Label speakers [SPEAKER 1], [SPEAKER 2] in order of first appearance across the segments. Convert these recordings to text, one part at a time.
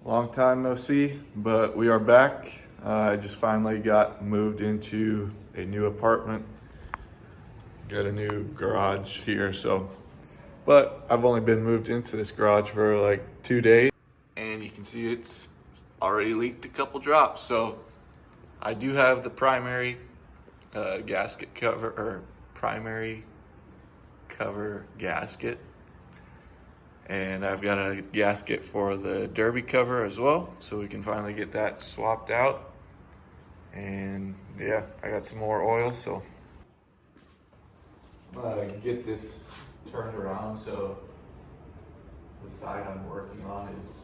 [SPEAKER 1] Long time no see, but we are back. I just finally got moved into a new apartment. Got a new garage here, but I've only been moved into this garage for like 2 days. And you can see it's already leaked a couple drops. So I do have the primary gasket cover, or primary cover gasket. And I've got a gasket for the derby cover as well, so we can finally get that swapped out. And yeah, I got some more oil, so I'm gonna get this turned around so the side I'm working on is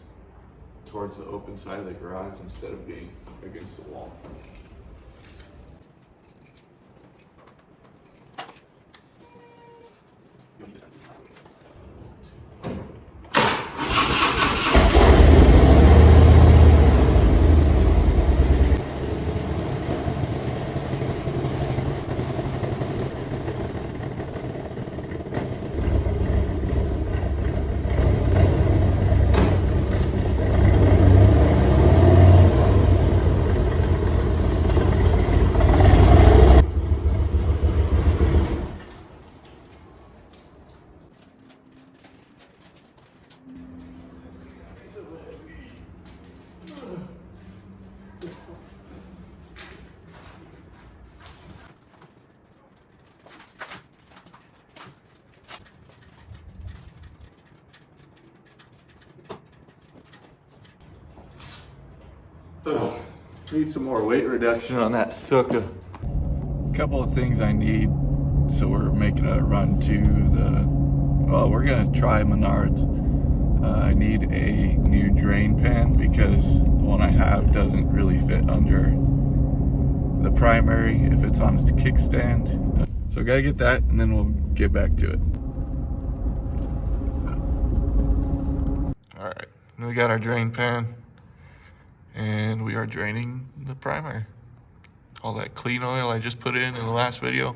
[SPEAKER 1] towards the open side of the garage instead of being against the wall. Need some more weight reduction on that sucker. Couple of things I need. So we're making a run to we're gonna try Menards. I need a new drain pan because the one I have doesn't really fit under the primary if it's on its kickstand. So gotta get that and then we'll get back to it. All right, we got our drain pan. And we are draining the primer. All that clean oil I just put in the last video,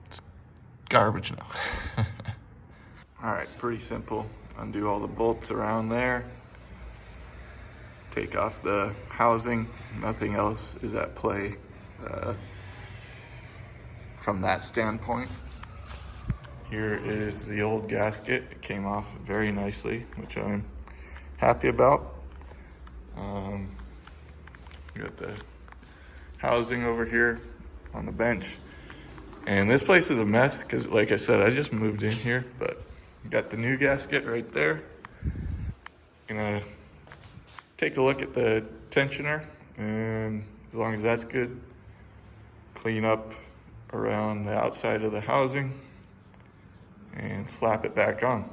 [SPEAKER 1] it's garbage now. All right, pretty simple. Undo all the bolts around there. Take off the housing. Nothing else is at play from that standpoint. Here is the old gasket. It came off very nicely, which I'm happy about. Got the housing over here on the bench. And this place is a mess because, like I said, I just moved in here, but got the new gasket right there. Gonna take a look at the tensioner, and as long as that's good, clean up around the outside of the housing and slap it back on.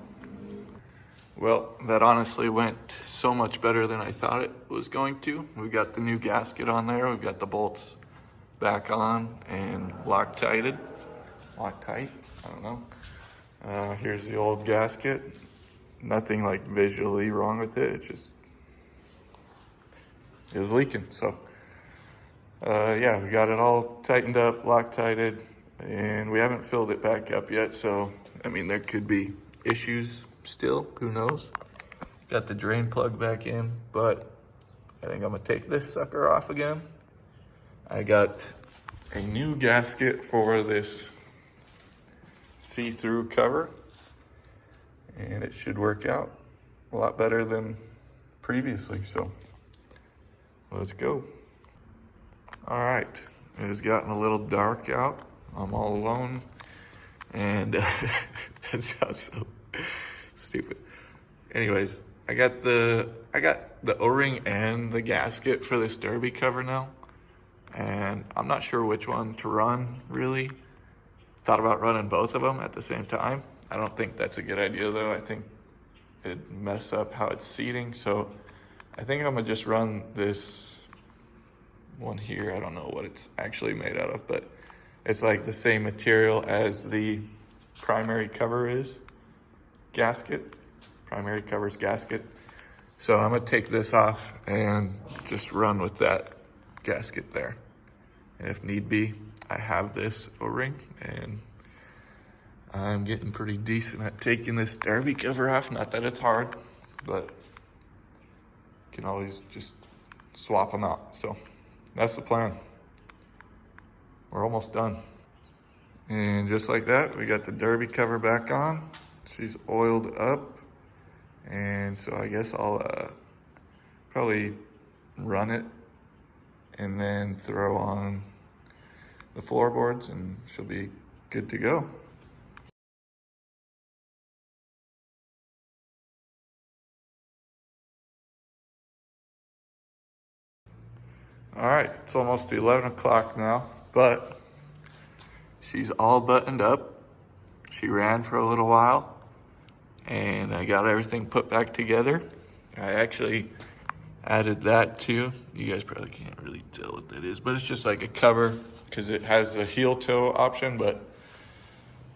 [SPEAKER 1] Well, that honestly went so much better than I thought it was going to. We got the new gasket on there. We've got the bolts back on and Loctite, I don't know. Here's the old gasket. Nothing like visually wrong with it. It was leaking. So yeah, we got it all tightened up, Loctited, and we haven't filled it back up yet. So, I mean, there could be issues still, who knows? Got the drain plug back in, but I think I'm gonna take this sucker off again. I got a new gasket for this see-through cover, and it should work out a lot better than previously, so let's go. All right, it has gotten a little dark out. I'm all alone, and that sounds so stupid. Anyways, I got the O-ring and the gasket for this derby cover now, and I'm not sure which one to run, really. Thought about running both of them at the same time. I don't think that's a good idea though. I think it'd mess up how it's seating, so I think I'm gonna just run this one here. I don't know what it's actually made out of, but it's like the same material as the primary cover is. Gasket, primary covers gasket. So I'm gonna take this off and just run with that gasket there. And if need be, I have this O-ring, and I'm getting pretty decent at taking this derby cover off. Not that it's hard, but can always just swap them out. So that's the plan. We're almost done. And just like that, we got the derby cover back on. She's oiled up. And so I guess I'll probably run it and then throw on the floorboards and she'll be good to go. All right, it's almost 11 o'clock now, but she's all buttoned up. She ran for a little while and I got everything put back together. I actually added that too. You guys probably can't really tell what that is, but it's just like a cover because it has the heel toe option, but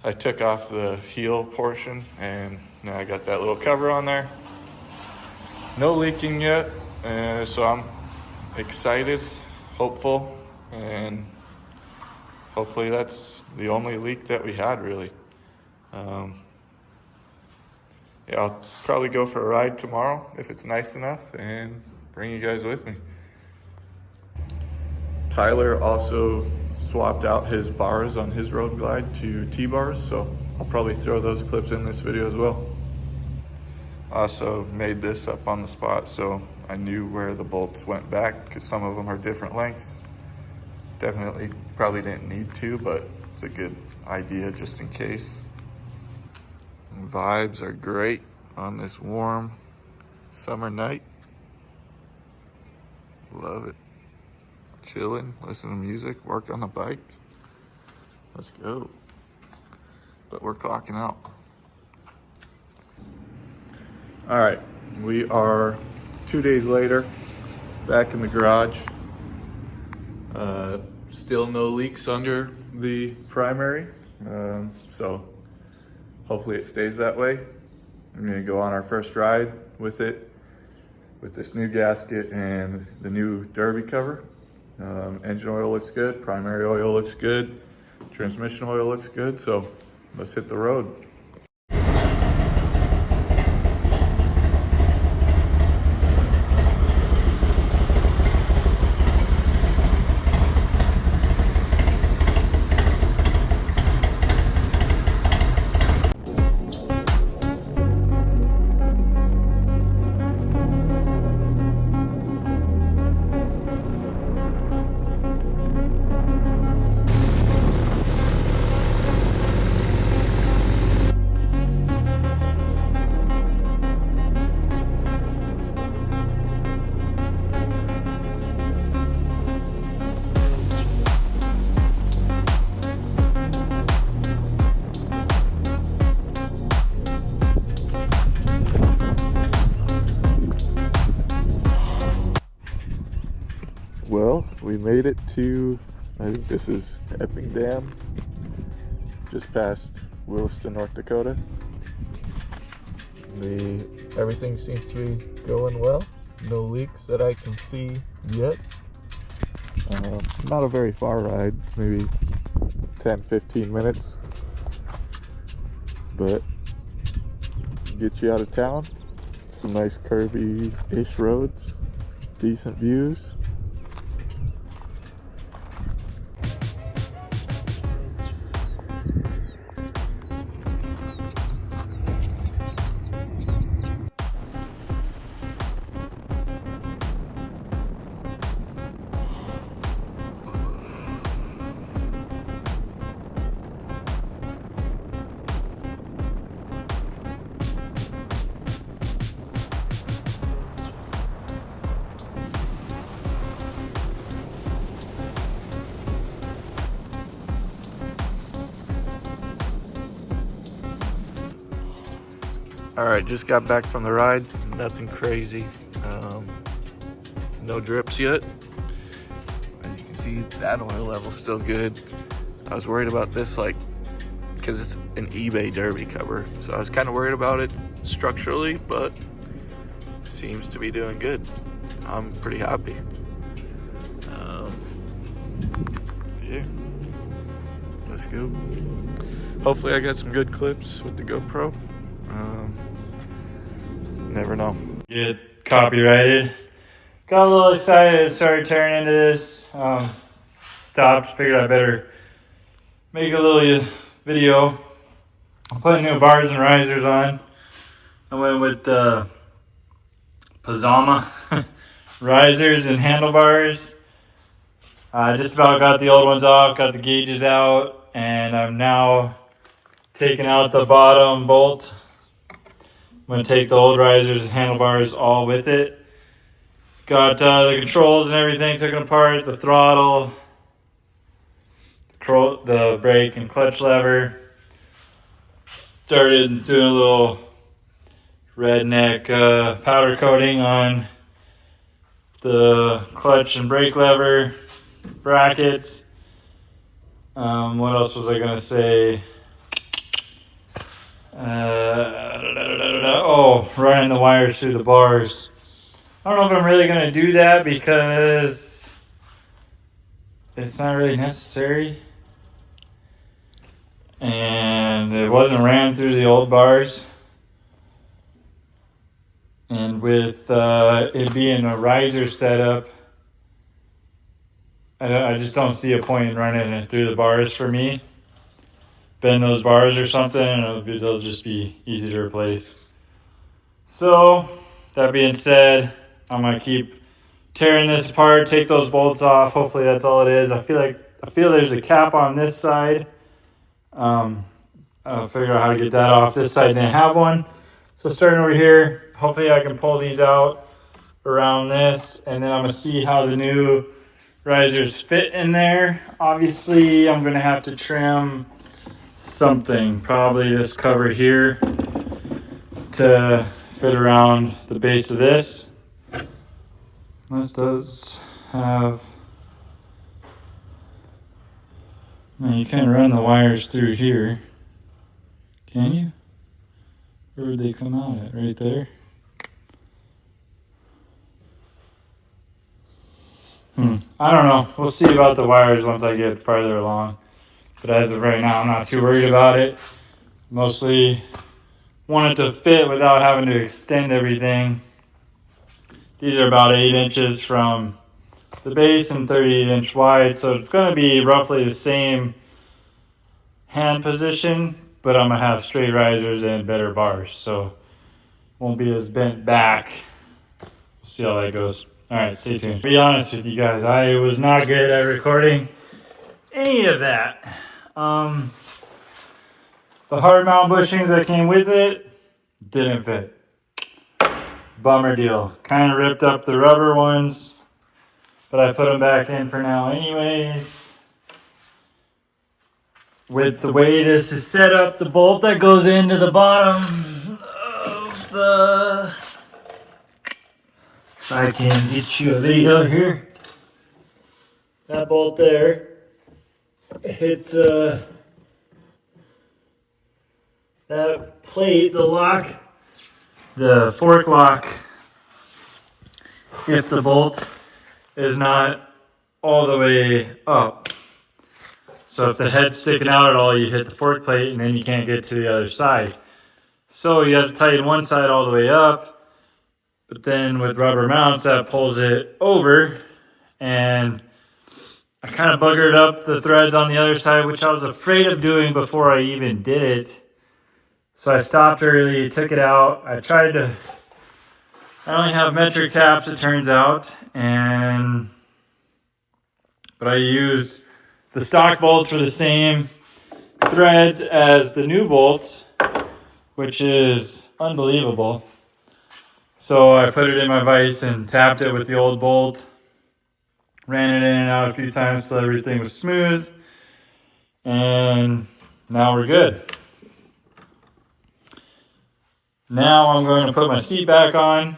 [SPEAKER 1] I took off the heel portion and now I got that little cover on there. No leaking yet, so I'm excited, hopeful, and hopefully that's the only leak that we had really. Yeah, I'll probably go for a ride tomorrow if it's nice enough and bring you guys with me. Tyler also swapped out his bars on his road glide to T-bars, so I'll probably throw those clips in this video as well. Also made this up on the spot so I knew where the bolts went back because some of them are different lengths. Definitely probably didn't need to, but it's a good idea just in case. And vibes are great on this warm summer night. Love it. Chilling, listen to music, work on the bike. Let's go. But we're clocking out. All right, we are 2 days later, back in the garage. Still no leaks under the primary, so hopefully it stays that way. I'm gonna go on our first ride with it, with this new gasket and the new derby cover. Engine oil looks good, primary oil looks good, transmission oil looks good, so let's hit the road. Well, we made it to, I think this is Epping Dam, just past Williston, North Dakota. Everything seems to be going well. No leaks that I can see yet. Not a very far ride, maybe 10-15 minutes, but get you out of town. Some nice curvy-ish roads, decent views. All right, just got back from the ride. Nothing crazy. No drips yet. As you can see, that oil level's still good. I was worried about this, like, because it's an eBay derby cover. So I was kind of worried about it structurally, but seems to be doing good. I'm pretty happy. Yeah, let's go. Hopefully I got some good clips with the GoPro. Never know.
[SPEAKER 2] Get copyrighted. got a little excited and started tearing into this. Stopped, figured I better make a little video. I'm putting new bars and risers on. I went with the Pajama risers and handlebars. Just about got the old ones off, got the gauges out, and I'm now taking out the bottom bolt. I'm going to take the old risers and handlebars all with it. Got the controls and everything, took them apart, the throttle, the brake and clutch lever. Started doing a little redneck powder coating on the clutch and brake lever brackets. What else was I gonna say? Running the wires through the bars. I don't know if I'm really gonna do that because it's not really necessary, and it wasn't ran through the old bars. And with it being a riser setup, I just don't see a point in running it through the bars for me. Bend those bars or something, and they'll just be easy to replace. So, that being said, I'm going to keep tearing this apart, take those bolts off. Hopefully that's all it is. I feel there's a cap on this side. I'll figure out how to get that off. This side didn't have one. So starting over here, hopefully I can pull these out around this, and then I'm going to see how the new risers fit in there. Obviously, I'm going to have to trim something, probably this cover here, to fit around the base of this. This does have... Now you can't run the wires through here, can you? Where would they come out at? Right there? I don't know. We'll see about the wires once I get farther along. But as of right now, I'm not too worried about it. Mostly want it to fit without having to extend everything. These are about 8 inches from the base and 38-inch wide, so it's going to be roughly the same hand position, but I'm going to have straight risers and better bars, so won't be as bent back. We'll see how that goes. All right, stay tuned. To be honest with you guys, I was not good at recording any of that. The hard mount bushings that came with it didn't fit. Bummer deal. Kind of ripped up the rubber ones, but I put them back in for now anyways. With the way this is set up, the bolt that goes into the bottom of the... If I can get you a video here. That bolt there, it's that plate, the lock, the fork lock, if the bolt is not all the way up. So if the head's sticking out at all, you hit the fork plate and then you can't get to the other side. So you have to tighten one side all the way up, but then with rubber mounts that pulls it over, and I kind of buggered up the threads on the other side, which I was afraid of doing before I even did it. So I stopped early, took it out. I only have metric taps, it turns out, but I used the stock bolts for the same threads as the new bolts, which is unbelievable. So I put it in my vise and tapped it with the old bolt. Ran it in and out a few times so everything was smooth. And now we're good. Now I'm going to put my seat back on.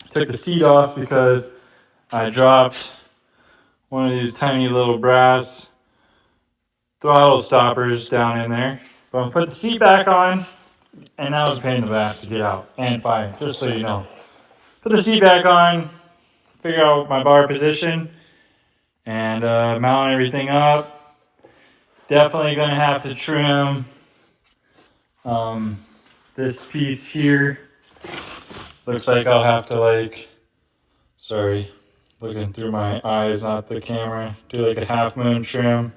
[SPEAKER 2] Took the seat off because I dropped one of these tiny little brass throttle stoppers down in there. But I'm going to put the seat back on, and that was a pain in the ass to get out and find, just so you know. Put the seat back on, figure out my bar position, and mount everything up. Definitely going to have to trim this piece here. Looks like I'll have to Sorry, looking through my eyes, not the camera. Do like a half moon trim.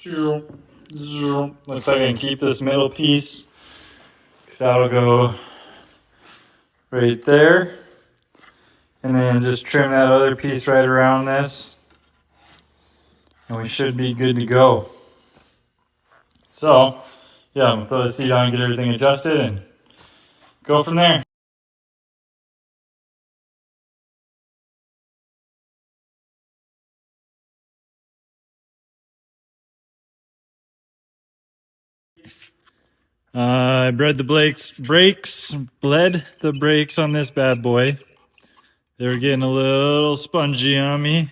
[SPEAKER 2] Looks like I can keep this middle piece, because that'll go right there. And then just trim that other piece right around this. And we should be good to go. So, yeah, I'm gonna throw the seat on, get everything adjusted, and go from there. I bled the brakes on this bad boy. They were getting a little spongy on me.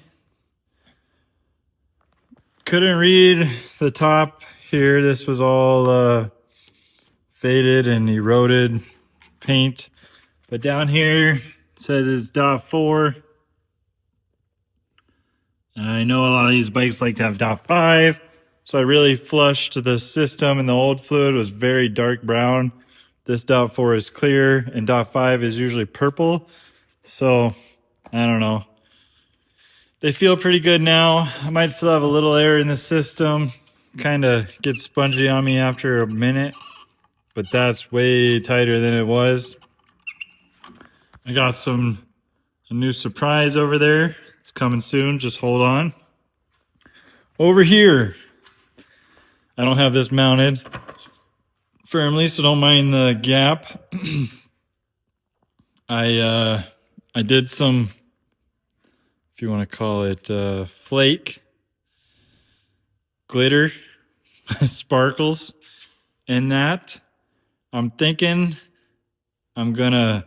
[SPEAKER 2] Couldn't read the top here. This was all faded and eroded paint. But down here it says it's .4. I know a lot of these bikes like to have .5. So I really flushed the system, and the old fluid was very dark brown. This .4 is clear, and .5 is usually purple. So I don't know. They feel pretty good now. I might still have a little air in the system. Kind of gets spongy on me after a minute, but that's way tighter than it was. I got a new surprise over there. It's coming soon. Just hold on. Over here, I don't have this mounted firmly, so don't mind the gap. I did some, if you want to call it, flake glitter sparkles in that. I'm thinking I'm gonna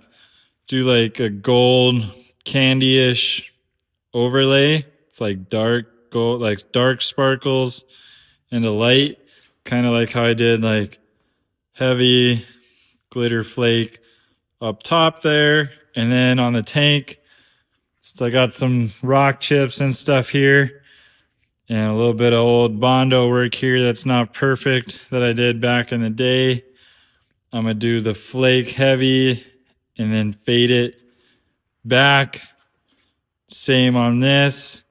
[SPEAKER 2] do like a gold candy-ish overlay. It's like dark gold, like dark sparkles and a light, kind of like how I did like heavy glitter flake up top there. And then on the tank, so I got some rock chips and stuff here, and a little bit of old Bondo work here that's not perfect that I did back in the day. I'm gonna do the flake heavy and then fade it back. Same on this.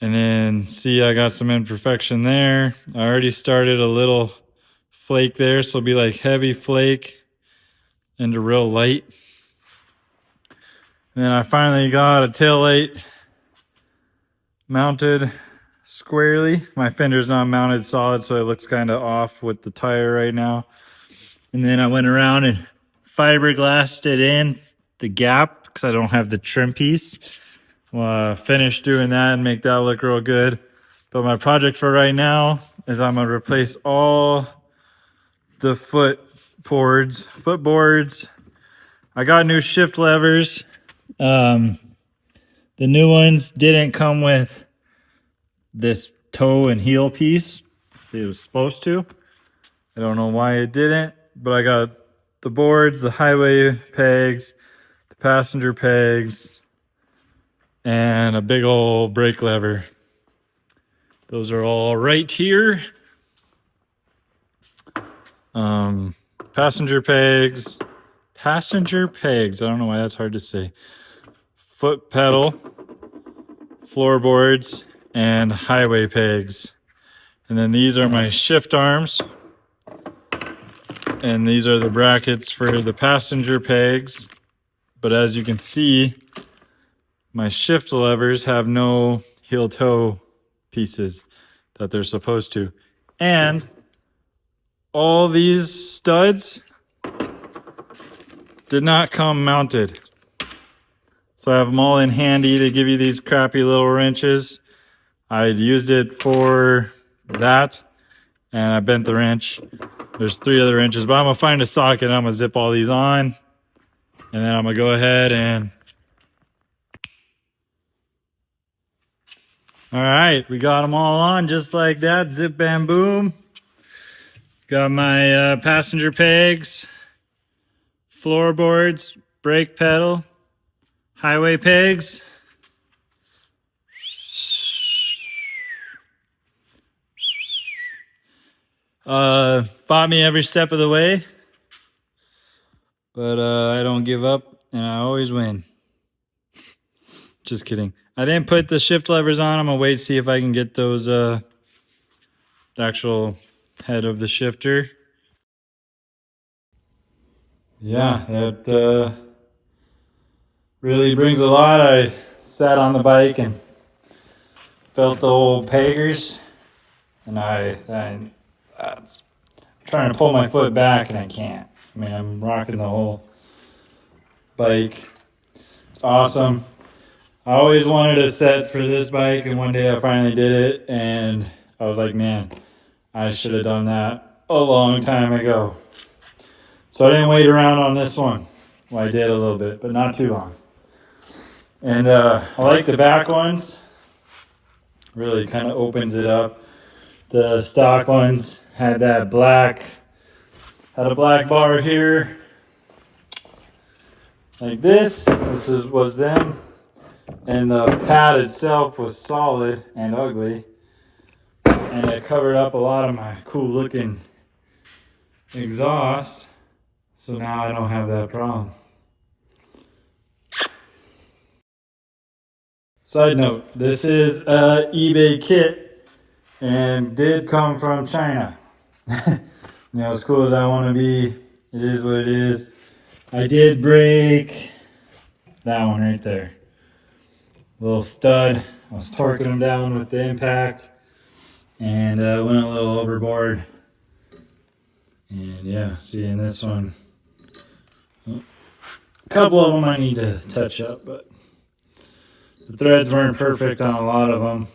[SPEAKER 2] And then see, I got some imperfection there. I already started a little flake there, so it'll be like heavy flake and a real light. And then I finally got a tail light mounted squarely. My fender's not mounted solid, so it looks kind of off with the tire right now. And then I went around and fiberglassed it in the gap because I don't have the trim piece. Finish doing that and make that look real good. But my project for right now is I'm gonna replace all the footboards. I got new shift levers. The new ones didn't come with this toe and heel piece. It was supposed to. I don't know why it didn't, but I got the boards, the highway pegs, the passenger pegs, and a big old brake lever. Those are all right here. Passenger pegs. I don't know why that's hard to say. Foot pedal, floorboards, and highway pegs. And then these are my shift arms. And these are the brackets for the passenger pegs. But as you can see, my shift levers have no heel toe pieces that they're supposed to. And all these studs did not come mounted. So I have them all in handy to give you these crappy little wrenches. I used it for that, and I bent the wrench. There's 3 other wrenches, but I'm gonna find a socket and I'm gonna zip all these on. And then I'm gonna go ahead and... All right, we got them all on just like that. Zip, bam, boom. Got my passenger pegs, floorboards, brake pedal, highway pegs. Fought me every step of the way, but I don't give up and I always win. Just kidding. I didn't put the shift levers on. I'm gonna wait to see if I can get those the actual head of the shifter. Yeah, that really brings a lot. I sat on the bike and felt the old peggers, and I'm trying to pull my foot back and I can't. I mean, I'm rocking the whole bike. It's awesome. I always wanted a set for this bike, and one day I finally did it, and I was like, man, I should have done that a long time ago. So I didn't wait around on this one. Well, I did a little bit, but not too long. And I like the back ones. Really kind of opens it up. The stock ones had a black bar here. Like this. Was them. And the pad itself was solid and ugly. And it covered up a lot of my cool looking exhaust. So now I don't have that problem. Side note, this is a eBay kit and did come from China. As cool as I want to be, it is what it is. I did break that one right there. Little stud. I was torquing them down with the impact and went a little overboard. And yeah, seeing this one. A couple of them I need to touch up, but the threads weren't perfect on a lot of them.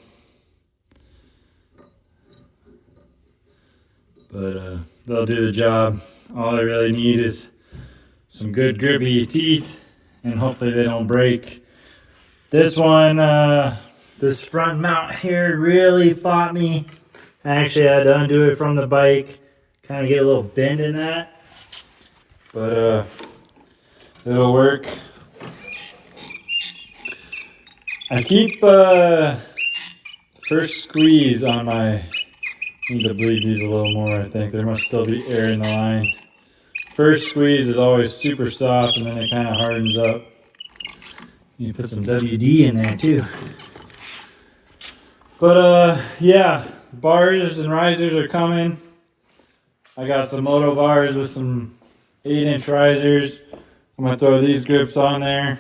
[SPEAKER 2] But they'll do the job. All I really need is some good grippy teeth, and hopefully they don't break. This one, this front mount here really fought me. I actually had to undo it from the bike, kind of get a little bend in that. But it'll work. I keep first squeeze on my, need to bleed these a little more, I think. There must still be air in the line. First squeeze is always super soft, and then it kind of hardens up. You put some WD in there too. But yeah, bars and risers are coming. I got some moto bars with some 8-inch risers. I'm going to throw these grips on there.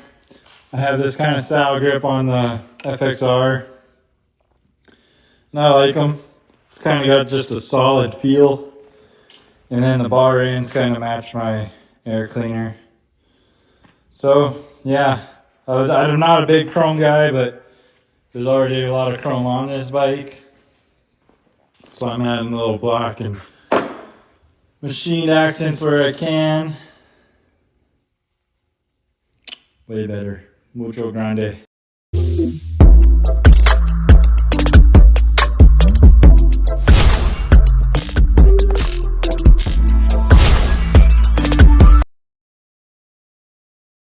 [SPEAKER 2] I have this kind of style grip on the FXR. And I like them. It's kind of got just a solid feel. And then the bar ends kind of match my air cleaner. So, yeah. I'm not a big chrome guy, but there's already a lot of chrome on this bike. So I'm adding a little black and machined accents where I can. Way better. Mucho grande.